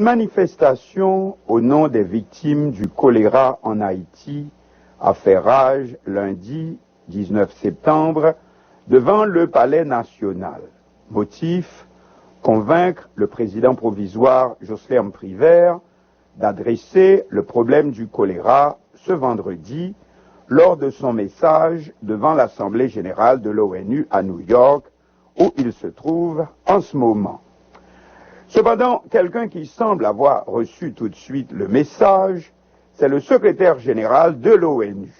manifestation au nom des victimes du choléra en Haïti a fait rage lundi 19 septembre devant le Palais national. Motif: convaincre le président provisoire Jocelyn Privert d'adresser le problème du choléra ce vendredi lors de son message devant l'Assemblée générale de l'ONU à New York, où il se trouve en ce moment. Cependant, quelqu'un qui semble avoir reçu tout de suite le message, c'est le secrétaire général de l'ONU.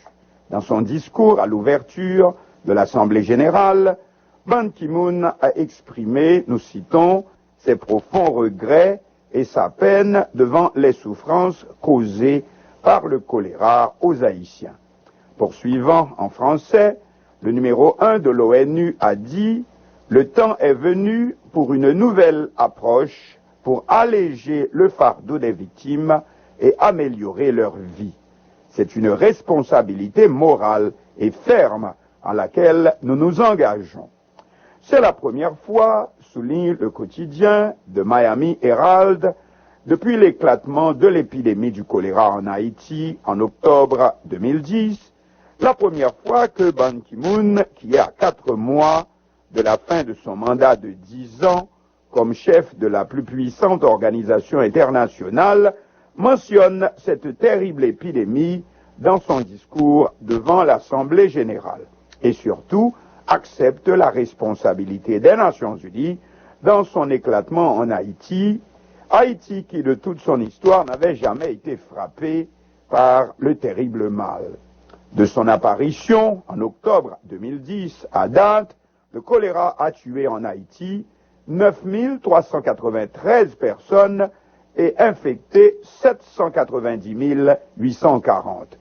Dans son discours à l'ouverture de l'Assemblée générale, Ban Ki-moon a exprimé, nous citons, ses profonds regrets et sa peine devant les souffrances causées par le choléra aux Haïtiens. Poursuivant en français, le numéro 1 de l'ONU a dit: le temps est venu pour une nouvelle approche pour alléger le fardeau des victimes et améliorer leur vie. C'est une responsabilité morale et ferme à laquelle nous nous engageons. C'est la première fois, souligne le quotidien de Miami Herald, depuis l'éclatement de l'épidémie du choléra en Haïti en octobre 2010, la première fois que Ban Ki-moon, qui est à 4 mois de la fin de son mandat de 10 ans comme chef de la plus puissante organisation internationale, mentionne cette terrible épidémie dans son discours devant l'Assemblée générale et surtout accepte la responsabilité des Nations unies dans son éclatement en Haïti, Haïti qui de toute son histoire n'avait jamais été frappée par le terrible mal. De son apparition en octobre 2010 à date, le choléra a tué en Haïti 9 393 personnes et infecté 790 840.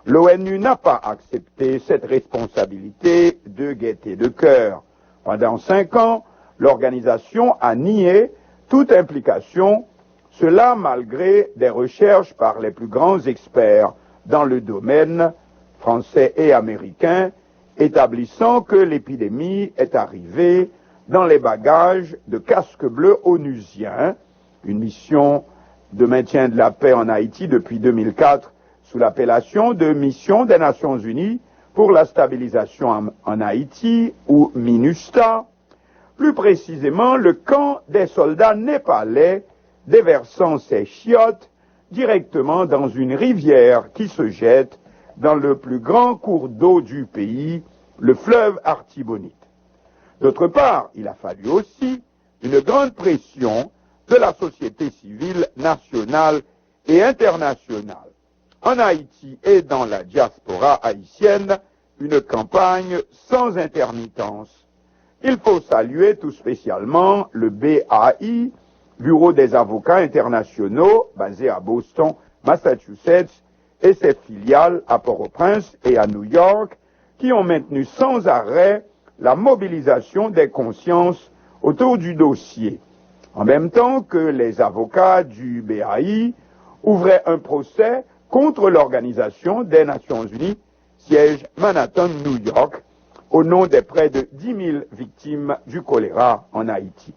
L'ONU n'a pas accepté cette responsabilité de gaieté de cœur. Pendant 5 ans, l'organisation a nié toute implication, cela malgré des recherches par les plus grands experts dans le domaine français et américain, établissant que l'épidémie est arrivée dans les bagages de Casques Bleus onusiens, une mission de maintien de la paix en Haïti depuis 2004 sous l'appellation de Mission des Nations Unies pour la stabilisation en Haïti, ou MINUSTA, plus précisément le camp des soldats népalais déversant ses chiottes directement dans une rivière qui se jette dans le plus grand cours d'eau du pays, le fleuve Artibonite. D'autre part, il a fallu aussi une grande pression de la société civile nationale et internationale. En Haïti et dans la diaspora haïtienne, une campagne sans intermittence. Il faut saluer tout spécialement le BAI, Bureau des avocats internationaux, basé à Boston, Massachusetts, et ses filiales à Port-au-Prince et à New York, qui ont maintenu sans arrêt la mobilisation des consciences autour du dossier, en même temps que les avocats du BAI ouvraient un procès contre l'Organisation des Nations Unies, siège Manhattan, New York, au nom des près de 10 000 victimes du choléra en Haïti.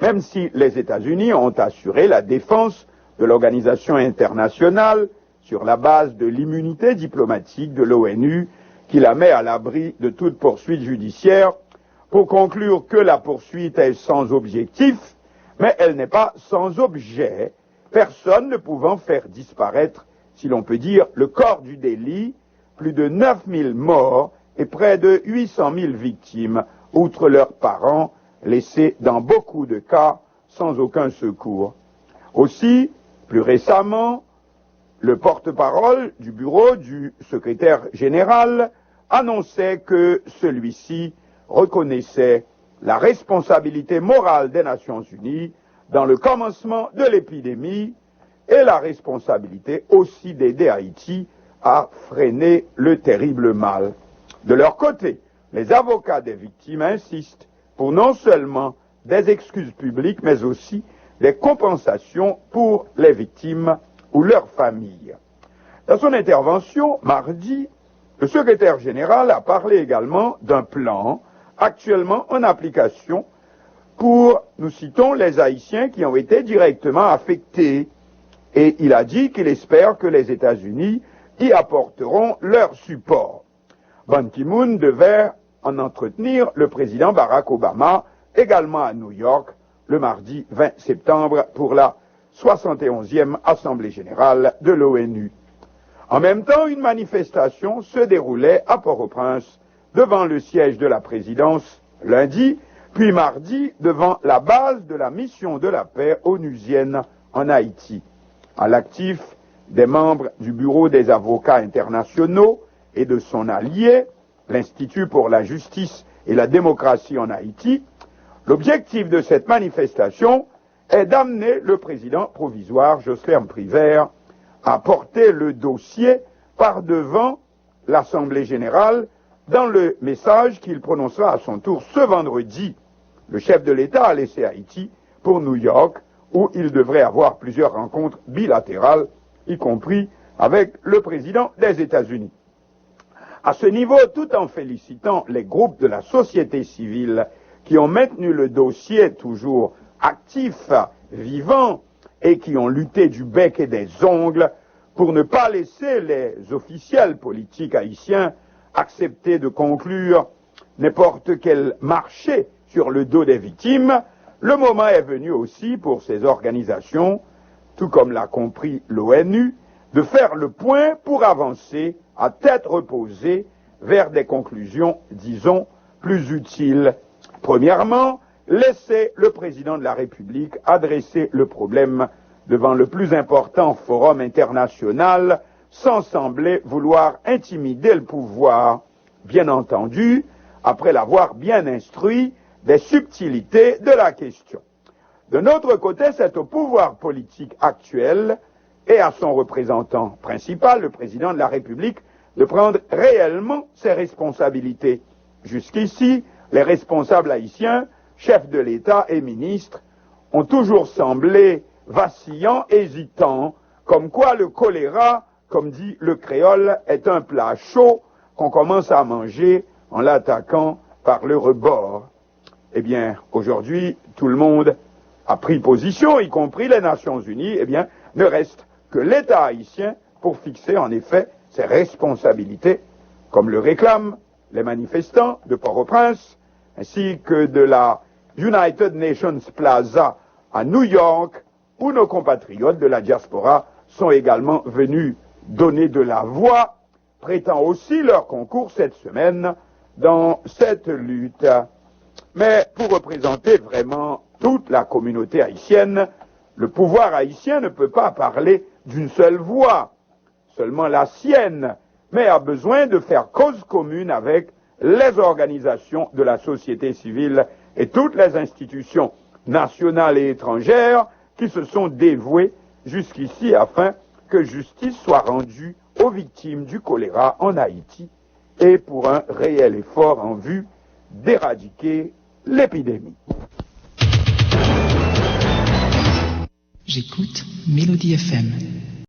Même si les États-Unis ont assuré la défense de l'organisation internationale sur la base de l'immunité diplomatique de l'ONU, qui la met à l'abri de toute poursuite judiciaire, pour conclure que la poursuite est sans objectif, mais elle n'est pas sans objet, personne ne pouvant faire disparaître, si l'on peut dire, le corps du délit, plus de 9 000 morts et près de 800 000 victimes, outre leurs parents, laissés dans beaucoup de cas sans aucun secours. Aussi, plus récemment, le porte-parole du bureau du secrétaire général annonçait que celui-ci reconnaissait la responsabilité morale des Nations Unies dans le commencement de l'épidémie et la responsabilité aussi d'aider Haïti à freiner le terrible mal. De leur côté, les avocats des victimes insistent pour non seulement des excuses publiques, mais aussi des compensations pour les victimes ou leurs familles. Dans son intervention, mardi, le secrétaire général a parlé également d'un plan actuellement en application pour, nous citons, les Haïtiens qui ont été directement affectés. Et il a dit qu'il espère que les États-Unis y apporteront leur support. Ban Ki-moon devait en entretenir le président Barack Obama, également à New York, le mardi 20 septembre pour la 71e Assemblée générale de l'ONU. En même temps, une manifestation se déroulait à Port-au-Prince devant le siège de la présidence lundi, puis mardi devant la base de la mission de la paix onusienne en Haïti. À l'actif des membres du Bureau des avocats internationaux et de son allié, l'Institut pour la justice et la démocratie en Haïti, l'objectif de cette manifestation est d'amener le président provisoire Jocelyn Privert à porter le dossier par devant l'Assemblée générale dans le message qu'il prononcera à son tour ce vendredi. Le chef de l'État a laissé Haïti pour New York, où il devrait avoir plusieurs rencontres bilatérales, y compris avec le président des États-Unis. À ce niveau, tout en félicitant les groupes de la société civile qui ont maintenu le dossier toujours actif, vivant, et qui ont lutté du bec et des ongles pour ne pas laisser les officiels politiques haïtiens accepter de conclure n'importe quel marché sur le dos des victimes, le moment est venu aussi pour ces organisations, tout comme l'a compris l'ONU, de faire le point pour avancer à tête reposée vers des conclusions, disons, plus utiles. Premièrement, laisser le président de la République adresser le problème devant le plus important forum international sans sembler vouloir intimider le pouvoir, bien entendu, après l'avoir bien instruit des subtilités de la question. De notre côté, c'est au pouvoir politique actuel et à son représentant principal, le président de la République, de prendre réellement ses responsabilités. Jusqu'ici, les responsables haïtiens, chefs de l'État et ministres, ont toujours semblé vacillants, hésitants, comme quoi le choléra, comme dit le créole, est un plat chaud qu'on commence à manger en l'attaquant par le rebord. Eh bien, aujourd'hui, tout le monde a pris position, y compris les Nations Unies. Eh bien, ne reste que l'État haïtien pour fixer en effet ses responsabilités, comme le réclament les manifestants de Port-au-Prince, ainsi que de la United Nations Plaza à New York, où nos compatriotes de la diaspora sont également venus donner de la voix, prêtant aussi leur concours cette semaine dans cette lutte. Mais pour représenter vraiment toute la communauté haïtienne, le pouvoir haïtien ne peut pas parler d'une seule voix, seulement la sienne, mais a besoin de faire cause commune avec les organisations de la société civile et toutes les institutions nationales et étrangères qui se sont dévouées jusqu'ici afin que justice soit rendue aux victimes du choléra en Haïti et pour un réel effort en vue d'éradiquer l'épidémie. J'écoute Mélodie FM.